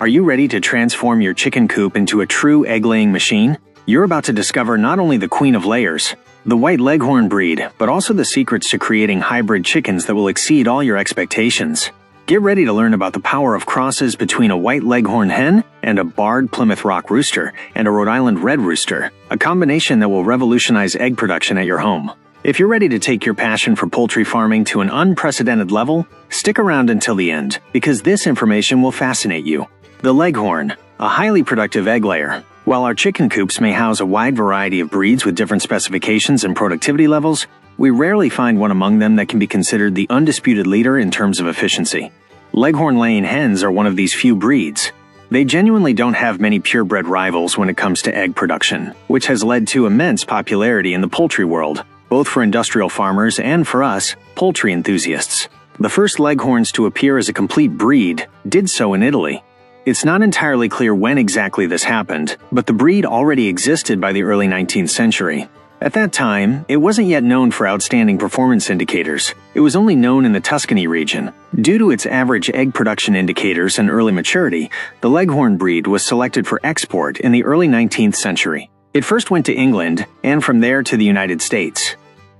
Are you ready to transform your chicken coop into a true egg-laying machine? You're about to discover not only the queen of layers, the White Leghorn breed, but also the secrets to creating hybrid chickens that will exceed all your expectations. Get ready to learn about the power of crosses between a White Leghorn hen and a Barred Plymouth Rock rooster and a Rhode Island Red rooster, a combination that will revolutionize egg production at your home. If you're ready to take your passion for poultry farming to an unprecedented level, stick around until the end, because this information will fascinate you. The Leghorn, a highly productive egg layer. While our chicken coops may house a wide variety of breeds with different specifications and productivity levels, we rarely find one among them that can be considered the undisputed leader in terms of efficiency. Leghorn-laying hens are one of these few breeds. They genuinely don't have many purebred rivals when it comes to egg production, which has led to immense popularity in the poultry world, both for industrial farmers and for us, poultry enthusiasts. The first Leghorns to appear as a complete breed did so in Italy. It's not entirely clear when exactly this happened, but the breed already existed by the early 19th century. At that time, it wasn't yet known for outstanding performance indicators. It was only known in the Tuscany region. Due to its average egg production indicators and early maturity, the Leghorn breed was selected for export in the early 19th century. It first went to England, and from there to the United States.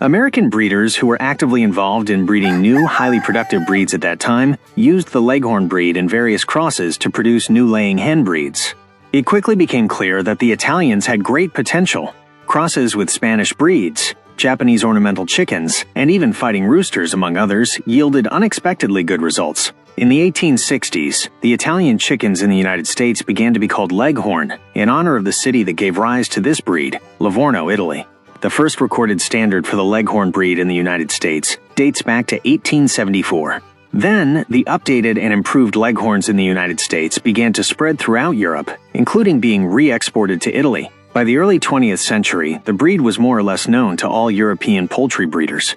American breeders who were actively involved in breeding new, highly productive breeds at that time used the Leghorn breed in various crosses to produce new laying hen breeds. It quickly became clear that the Italians had great potential. Crosses with Spanish breeds, Japanese ornamental chickens, and even fighting roosters, among others, yielded unexpectedly good results. In the 1860s, the Italian chickens in the United States began to be called Leghorn in honor of the city that gave rise to this breed, Livorno, Italy. The first recorded standard for the Leghorn breed in the United States dates back to 1874. Then, the updated and improved Leghorns in the United States began to spread throughout Europe, including being re-exported to Italy. By the early 20th century, the breed was more or less known to all European poultry breeders.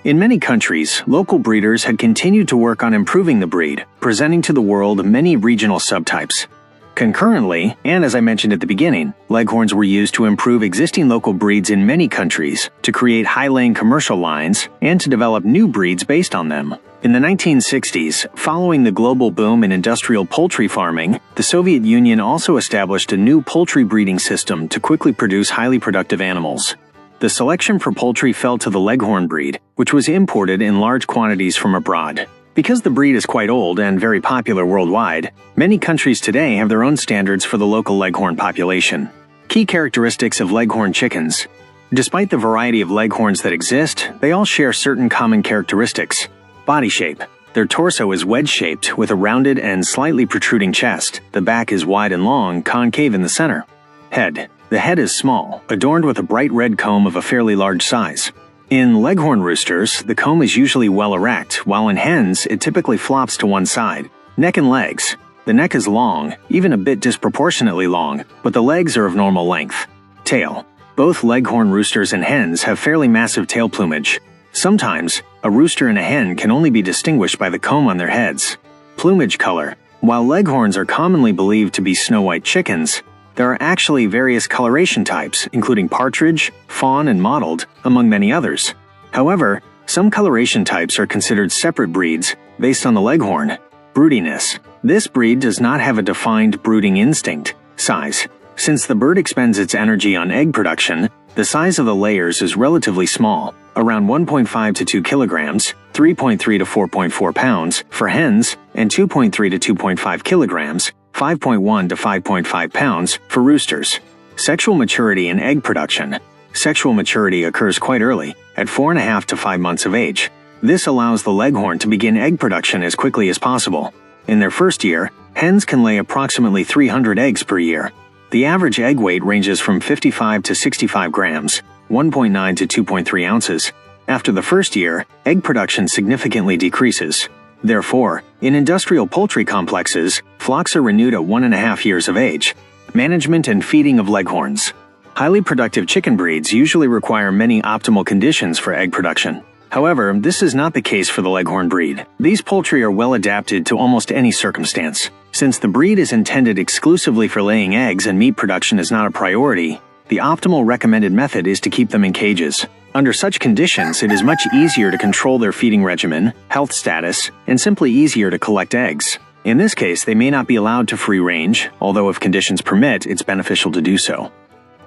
In many countries, local breeders had continued to work on improving the breed, presenting to the world many regional subtypes. Concurrently, and as I mentioned at the beginning, Leghorns were used to improve existing local breeds in many countries, to create high-laying commercial lines, and to develop new breeds based on them. In the 1960s, following the global boom in industrial poultry farming, the Soviet Union also established a new poultry breeding system to quickly produce highly productive animals. The selection for poultry fell to the Leghorn breed, which was imported in large quantities from abroad. Because the breed is quite old and very popular worldwide, many countries today have their own standards for the local Leghorn population. Key characteristics of Leghorn chickens. Despite the variety of Leghorns that exist, they all share certain common characteristics. Body shape. Their torso is wedge-shaped with a rounded and slightly protruding chest. The back is wide and long, concave in the center. Head. The head is small, adorned with a bright red comb of a fairly large size. In Leghorn roosters, the comb is usually well erect, while in hens, it typically flops to one side. Neck and legs. The neck is long, even a bit disproportionately long, but the legs are of normal length. Tail. Both Leghorn roosters and hens have fairly massive tail plumage. Sometimes, a rooster and a hen can only be distinguished by the comb on their heads. Plumage color. While Leghorns are commonly believed to be snow-white chickens, there are actually various coloration types, including partridge, fawn, and mottled, among many others. However, some coloration types are considered separate breeds based on the Leghorn. Broodiness. This breed does not have a defined brooding instinct. Size. Since the bird expends its energy on egg production, the size of the layers is relatively small, around 1.5 to 2 kilograms, 3.3 to 4.4 pounds for hens, and 2.3 to 2.5 kilograms, 5.1 to 5.5 pounds for roosters. Sexual maturity and egg production. Sexual maturity occurs quite early, at 4.5 to 5 months of age. This allows the Leghorn to begin egg production as quickly as possible. In their first year, hens can lay approximately 300 eggs per year. The average egg weight ranges from 55 to 65 grams, 1.9 to 2.3 ounces. After the first year, egg production significantly decreases. Therefore, in industrial poultry complexes, flocks are renewed at 1.5 years of age. Management and feeding of Leghorns. Highly productive chicken breeds usually require many optimal conditions for egg production. However, this is not the case for the Leghorn breed. These poultry are well adapted to almost any circumstance. Since the breed is intended exclusively for laying eggs and meat production is not a priority, the optimal recommended method is to keep them in cages. Under such conditions, it is much easier to control their feeding regimen, health status, and simply easier to collect eggs. In this case, they may not be allowed to free range, although if conditions permit, it's beneficial to do so.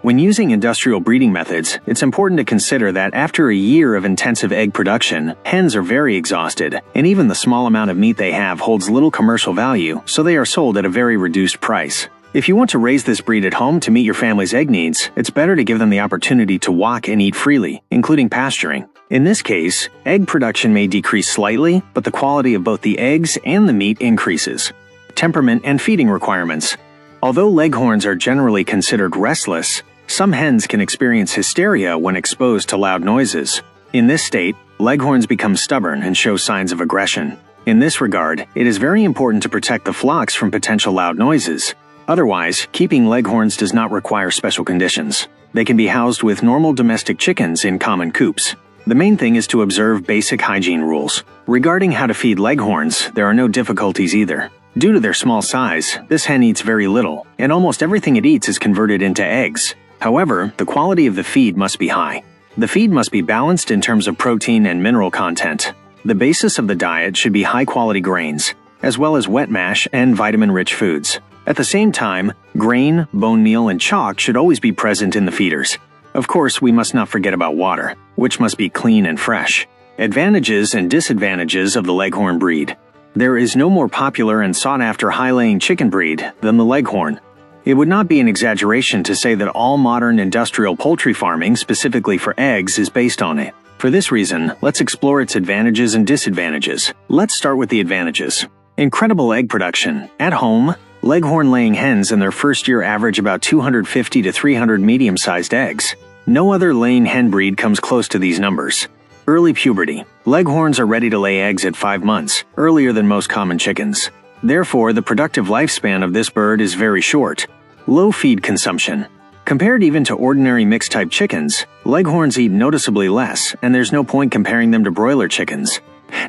When using industrial breeding methods, it's important to consider that after a year of intensive egg production, hens are very exhausted, and even the small amount of meat they have holds little commercial value, so they are sold at a very reduced price. If you want to raise this breed at home to meet your family's egg needs, it's better to give them the opportunity to walk and eat freely, including pasturing. In this case, egg production may decrease slightly, but the quality of both the eggs and the meat increases. Temperament and feeding requirements. Although leghorns are generally considered restless, some hens can experience hysteria when exposed to loud noises. In this state, leghorns become stubborn and show signs of aggression. In this regard, it is very important to protect the flocks from potential loud noises. Otherwise, keeping leghorns does not require special conditions. They can be housed with normal domestic chickens in common coops. The main thing is to observe basic hygiene rules. Regarding how to feed leghorns, there are no difficulties either. Due to their small size, this hen eats very little, and almost everything it eats is converted into eggs. However, the quality of the feed must be high. The feed must be balanced in terms of protein and mineral content. The basis of the diet should be high-quality grains, as well as wet mash and vitamin-rich foods. At the same time, grain, bone meal, and chalk should always be present in the feeders. Of course, we must not forget about water, which must be clean and fresh. Advantages and disadvantages of the Leghorn breed. There is no more popular and sought-after high-laying chicken breed than the Leghorn. It would not be an exaggeration to say that all modern industrial poultry farming specifically for eggs is based on it. For this reason, let's explore its advantages and disadvantages. Let's start with the advantages. Incredible egg production. At home, Leghorn-laying hens in their first year average about 250 to 300 medium-sized eggs. No other laying hen breed comes close to these numbers. Early puberty. Leghorns are ready to lay eggs at 5 months, earlier than most common chickens. Therefore, the productive lifespan of this bird is very short. Low feed consumption. Compared even to ordinary mixed-type chickens, Leghorns eat noticeably less, and there's no point comparing them to broiler chickens.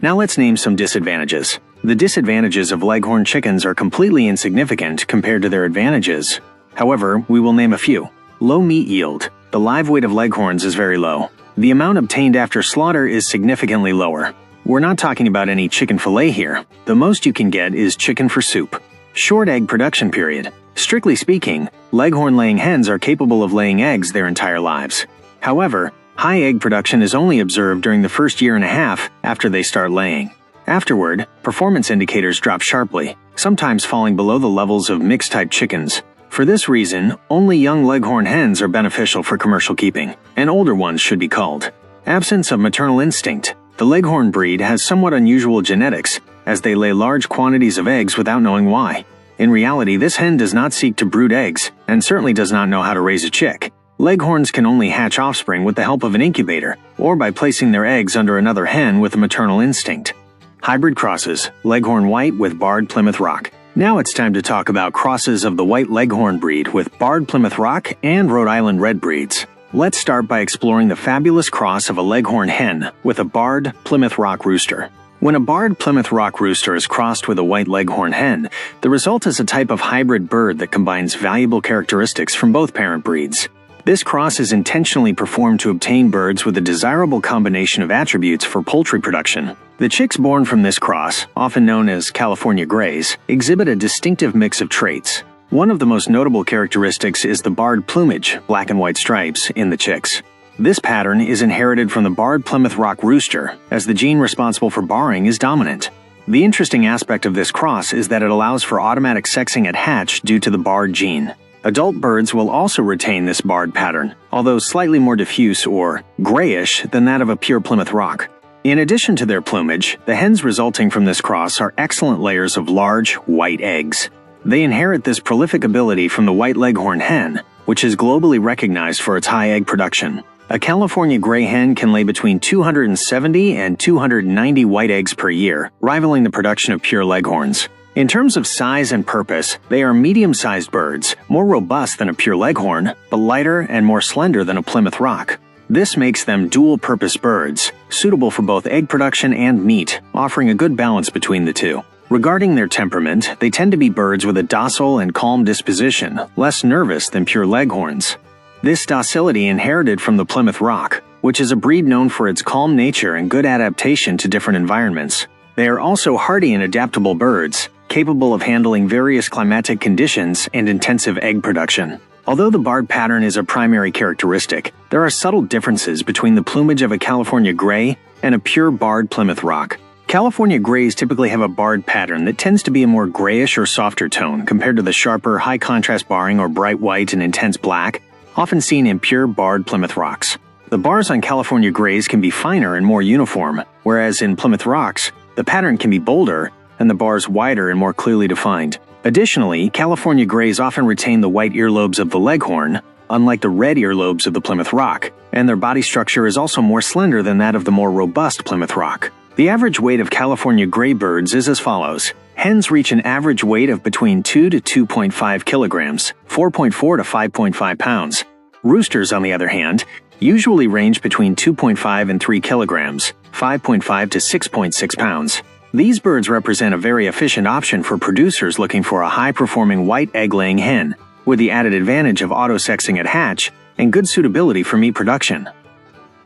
Now let's name some disadvantages. The disadvantages of Leghorn chickens are completely insignificant compared to their advantages. However, we will name a few. Low meat yield. The live weight of Leghorns is very low. The amount obtained after slaughter is significantly lower. We're not talking about any chicken fillet here. The most you can get is chicken for soup. Short egg production period. Strictly speaking, Leghorn-laying hens are capable of laying eggs their entire lives. However, high egg production is only observed during the first year and a half after they start laying. Afterward, performance indicators drop sharply, sometimes falling below the levels of mixed-type chickens. For this reason, only young Leghorn hens are beneficial for commercial keeping, and older ones should be culled. Absence of maternal instinct. The Leghorn breed has somewhat unusual genetics, as they lay large quantities of eggs without knowing why. In reality, this hen does not seek to brood eggs, and certainly does not know how to raise a chick. Leghorns can only hatch offspring with the help of an incubator, or by placing their eggs under another hen with a maternal instinct. Hybrid crosses, Leghorn White with Barred Plymouth Rock. Now it's time to talk about crosses of the White Leghorn breed with Barred Plymouth Rock and Rhode Island Red breeds. Let's start by exploring the fabulous cross of a Leghorn hen with a Barred Plymouth Rock rooster. When a Barred Plymouth Rock rooster is crossed with a White Leghorn hen, the result is a type of hybrid bird that combines valuable characteristics from both parent breeds. This cross is intentionally performed to obtain birds with a desirable combination of attributes for poultry production. The chicks born from this cross, often known as California Greys, exhibit a distinctive mix of traits. One of the most notable characteristics is the barred plumage, black and white stripes, in the chicks. This pattern is inherited from the Barred Plymouth Rock rooster, as the gene responsible for barring is dominant. The interesting aspect of this cross is that it allows for automatic sexing at hatch due to the barred gene. Adult birds will also retain this barred pattern, although slightly more diffuse or grayish than that of a pure Plymouth Rock. In addition to their plumage, the hens resulting from this cross are excellent layers of large, white eggs. They inherit this prolific ability from the White Leghorn hen, which is globally recognized for its high egg production. A California gray hen can lay between 270 and 290 white eggs per year, rivaling the production of pure Leghorns. In terms of size and purpose, they are medium-sized birds, more robust than a pure Leghorn, but lighter and more slender than a Plymouth Rock. This makes them dual-purpose birds, suitable for both egg production and meat, offering a good balance between the two. Regarding their temperament, they tend to be birds with a docile and calm disposition, less nervous than pure Leghorns. This docility inherited from the Plymouth Rock, which is a breed known for its calm nature and good adaptation to different environments. They are also hardy and adaptable birds, capable of handling various climatic conditions and intensive egg production. Although the barred pattern is a primary characteristic, there are subtle differences between the plumage of a California gray and a pure barred Plymouth Rock. California grays typically have a barred pattern that tends to be a more grayish or softer tone compared to the sharper, high-contrast barring or bright white and intense black, often seen in pure barred Plymouth Rocks. The bars on California grays can be finer and more uniform, whereas in Plymouth Rocks, the pattern can be bolder and the bars wider and more clearly defined. Additionally, California grays often retain the white earlobes of the Leghorn, unlike the red earlobes of the Plymouth Rock, and their body structure is also more slender than that of the more robust Plymouth Rock. The average weight of California gray birds is as follows. Hens reach an average weight of between 2 to 2.5 kilograms, 4.4 to 5.5 pounds. Roosters, on the other hand, usually range between 2.5 and 3 kilograms, 5.5 to 6.6 pounds. These birds represent a very efficient option for producers looking for a high-performing white egg-laying hen, with the added advantage of auto-sexing at hatch and good suitability for meat production.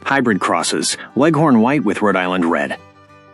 Hybrid crosses, Leghorn white with Rhode Island red.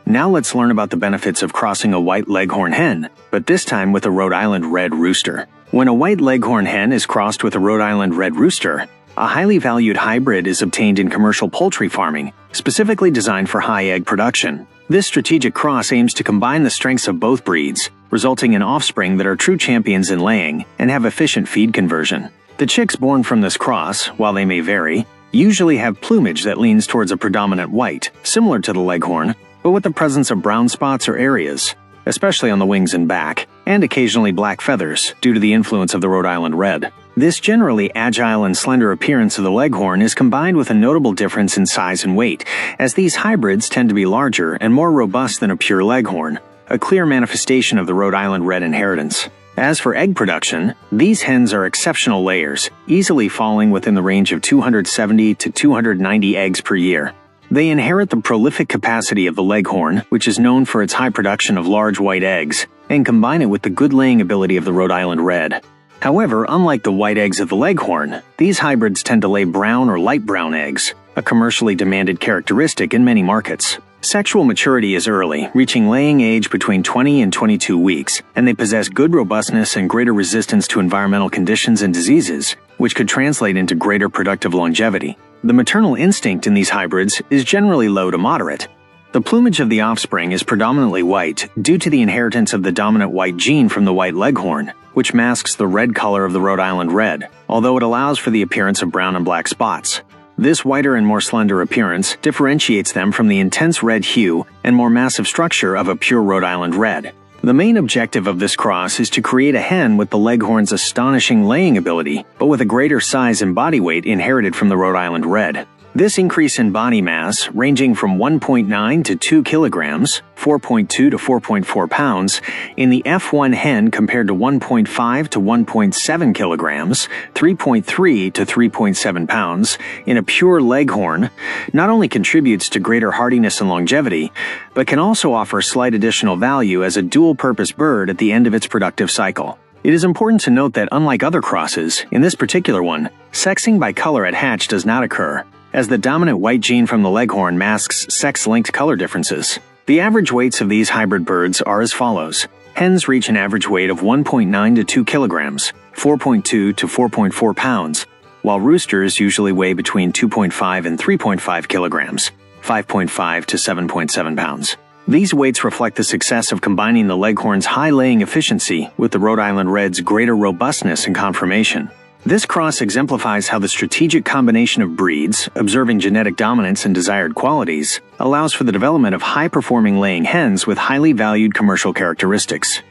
Now let's learn about the benefits of crossing a white Leghorn hen, but this time with a Rhode Island Red rooster. When a white Leghorn hen is crossed with a Rhode Island Red rooster, a highly valued hybrid is obtained in commercial poultry farming, specifically designed for high egg production. This strategic cross aims to combine the strengths of both breeds, resulting in offspring that are true champions in laying and have efficient feed conversion. The chicks born from this cross, while they may vary, usually have plumage that leans towards a predominant white, similar to the Leghorn, but with the presence of brown spots or areas, especially on the wings and back, and occasionally black feathers due to the influence of the Rhode Island Red. This generally agile and slender appearance of the Leghorn is combined with a notable difference in size and weight, as these hybrids tend to be larger and more robust than a pure Leghorn, a clear manifestation of the Rhode Island Red inheritance. As for egg production, these hens are exceptional layers, easily falling within the range of 270 to 290 eggs per year. They inherit the prolific capacity of the Leghorn, which is known for its high production of large white eggs, and combine it with the good laying ability of the Rhode Island Red. However, unlike the white eggs of the Leghorn, these hybrids tend to lay brown or light brown eggs, a commercially demanded characteristic in many markets. Sexual maturity is early, reaching laying age between 20 and 22 weeks, and they possess good robustness and greater resistance to environmental conditions and diseases, which could translate into greater productive longevity. The maternal instinct in these hybrids is generally low to moderate. The plumage of the offspring is predominantly white due to the inheritance of the dominant white gene from the white Leghorn, which masks the red color of the Rhode Island Red, although it allows for the appearance of brown and black spots. This whiter and more slender appearance differentiates them from the intense red hue and more massive structure of a pure Rhode Island Red. The main objective of this cross is to create a hen with the Leghorn's astonishing laying ability, but with a greater size and body weight inherited from the Rhode Island Red. This increase in body mass, ranging from 1.9 to 2 kilograms, 4.2 to 4.4 pounds, in the F1 hen compared to 1.5 to 1.7 kilograms, 3.3 to 3.7 pounds, in a pure Leghorn, not only contributes to greater hardiness and longevity, but can also offer slight additional value as a dual-purpose bird at the end of its productive cycle. It is important to note that unlike other crosses, in this particular one, sexing by color at hatch does not occur, as the dominant white gene from the Leghorn masks sex-linked color differences. The average weights of these hybrid birds are as follows. Hens reach an average weight of 1.9 to 2 kilograms, 4.2 to 4.4 pounds, while roosters usually weigh between 2.5 and 3.5 kilograms, 5.5 to 7.7 pounds. These weights reflect the success of combining the Leghorn's high laying efficiency with the Rhode Island Red's greater robustness and conformation. This cross exemplifies how the strategic combination of breeds, observing genetic dominance and desired qualities, allows for the development of high-performing laying hens with highly valued commercial characteristics.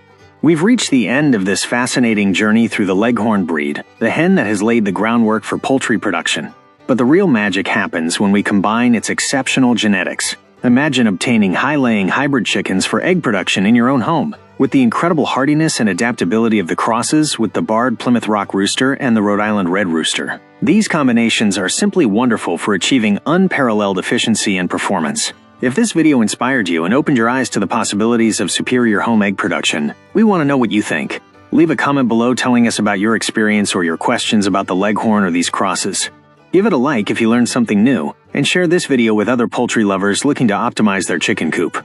We've reached the end of this fascinating journey through the Leghorn breed, the hen that has laid the groundwork for poultry production. But the real magic happens when we combine its exceptional genetics. Imagine obtaining high-laying hybrid chickens for egg production in your own home, with the incredible hardiness and adaptability of the crosses with the Barred Plymouth Rock rooster and the Rhode Island Red rooster. These combinations are simply wonderful for achieving unparalleled efficiency and performance. If this video inspired you and opened your eyes to the possibilities of superior home egg production, we want to know what you think. Leave a comment below telling us about your experience or your questions about the Leghorn or these crosses. Give it a like if you learned something new, and share this video with other poultry lovers looking to optimize their chicken coop.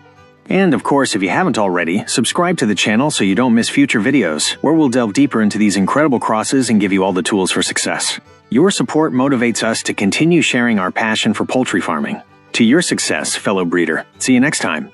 And of course, if you haven't already, subscribe to the channel so you don't miss future videos, where we'll delve deeper into these incredible crosses and give you all the tools for success. Your support motivates us to continue sharing our passion for poultry farming. To your success, fellow breeder. See you next time.